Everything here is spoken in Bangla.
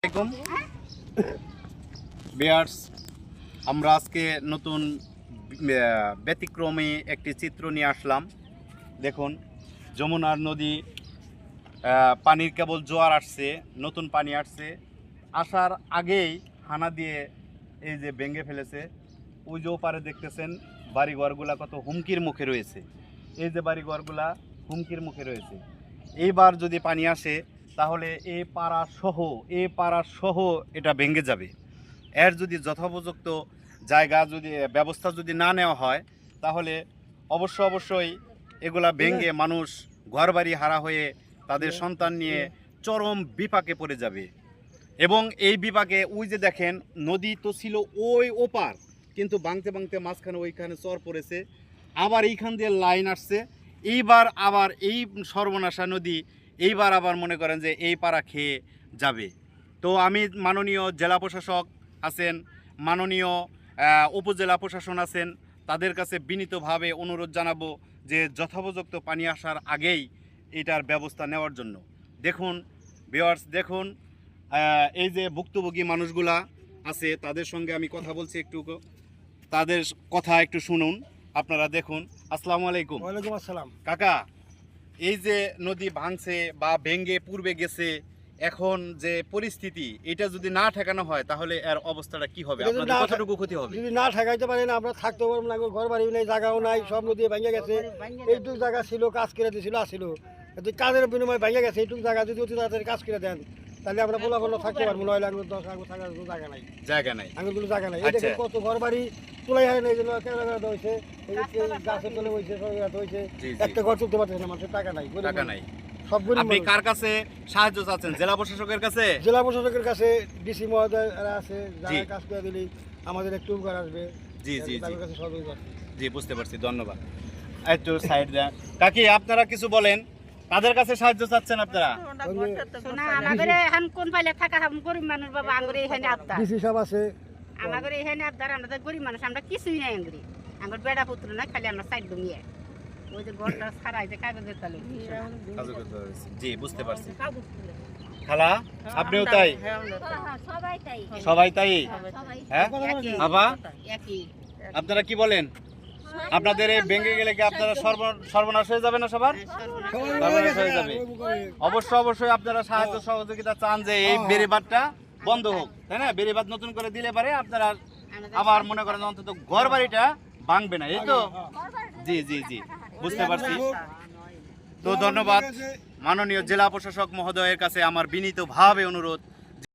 আলাইকুম ভিউয়ার্স, আমরা আজকে নতুন ব্যতিক্রমী একটি চিত্র নিয়ে আসলাম। দেখুন, যমুনার নদী পানির কেবল জোয়ার আসছে, নতুন পানি আসছে, আসার আগেই হানা দিয়ে এই যে ভেঙে ফেলেছে। ওই যে ওপারে দেখতেছেন বাড়িঘরগুলা কত হুমকির মুখে রয়েছে। এই যে বাড়িঘরগুলা হুমকির মুখে রয়েছে। এইবার যদি পানি আসে তাহলে এই পাড়া সহ এটা ভেঙে যাবে। এর যদি যথোপযুক্ত জায়গা যদি ব্যবস্থা যদি না নেওয়া হয় তাহলে অবশ্যই এগুলা ভেঙে মানুষ ঘরবাড়ি হারা হয়ে তাদের সন্তান নিয়ে চরম বিপাকে পড়ে যাবে। এবং এই বিপাকে ওই যে দেখেন নদী তো ছিল ওই ওপার, কিন্তু ভাঙতে মাঝখানে ওইখানে চর পড়েছে, আবার এইখান দিয়ে লাইন আসছে। এইবার আবার এই সর্বনাশা নদী এইবার আবার মনে করেন যে এই পাড়া খেয়ে যাবে। তো আমি মাননীয় জেলা প্রশাসক আছেন, মাননীয় উপজেলা প্রশাসন আছেন, তাদের কাছে বিনীতভাবে অনুরোধ জানাবো যে যথোপযুক্ত পানি আসার আগেই এটার ব্যবস্থা নেওয়ার জন্য। দেখুন ভিউয়ার্স, দেখুন এই যে ভুক্তভোগী মানুষগুলা আছে তাদের সঙ্গে আমি কথা বলছি, একটু তাদের কথা একটু শুনুন আপনারা। দেখুন, আসসালামু আলাইকুম। ওয়ালাইকুম আসসালাম। কাকা, এই যে নদী ভাঙছে বা ভেঙে পূর্বে গেছে, এখন যে পরিস্থিতি এটা যদি না ঠেকানো হয় তাহলে এর অবস্থাটা কি হবে? আপনাদের কতটুকু ক্ষতি হবে? যদি না ঠেকাইতে পারি না, আমরা থাকতে পারবো না, ঘর বাড়ি নেই, জায়গাও নাই, সব নদী ভেঙে গেছে। এইটুকু জায়গা ছিল, কাজ করে দিয়েছিল, আসছিল, যদি কাজের বিনিময়ে ভেঙে গেছে, এইটুকু জায়গা যদি অতি তাড়াতাড়ি কাজ করে দেন তাহলে আমরা পোলাপন্ন থাকতে পারবো। 9 লাখ 10 লাখ থাকার কোনো জায়গা নাই, আঙুরগুলো জায়গা নাই। এই দেখেন কত ঘর বাড়ি তোলাই হয় না, এই জন্য কেনাকাটা হয়েছে, এই গাছের তলে হয়েছে, হয়েছে, একটা ঘর চলতে পারতেছে না, মানুষের টাকা নাই। আপনি কার কাছে সাহায্য চাচ্ছেন? জেলা প্রশাসকের কাছে? জেলা প্রশাসকের কাছে, ডিসি মহোদয় আছে, যারা কাজ করে দিলি আমাদের একটু উপকার আসবে। জি, বুঝতে পারছি, ধন্যবাদ। একটু সাইড দেন। কাকি, আপনারা কিছু বলেন, তাদের কাছে সাহায্য চাচ্ছেন আপনারা? আমাদের এখন কোন পাইলে থাকা গরিব মানুষ বাবা, আঙ্গুরে এখানে আবদার, ডিসি সাহেব আছে, আমাদের এখানে আবদার, আমরা গরিব মানুষ, আমরা কিছুই নাই, আঙ্গুরি আমার বেড়া পুত্র না, খালি আমরা সাইড দুমিয়ে ওই যে ঘরটা ছাড়াই যে কাগজের তালে। জি, বুঝতে পারছি। খালা, আপনিও তাই? সবাই তাই? হ্যাঁ বাবা, আপনারা কি বলেন? আপনাদের এই ভেঙে গেলে কি আপনারা সর্বনাশ হয়ে যাবে না? সবার সর্বনাশ হয়ে যাবে। অবশ্যই আপনারা সাহায্য সহযোগিতা চান যে এই বেড়িবাঁধটা বন্ধ হোক, তাই না? বেড়িবাঁধ নতুন করে দিলে পারে আপনারা আবার মনে করেন অন্তত ঘর বাড়িটা ভাঙবে না, এই তো? জি, বুঝতে পারছি। তো ধন্যবাদ। মাননীয় জেলা প্রশাসক মহোদয়ের কাছে আমার বিনীতভাবে অনুরোধ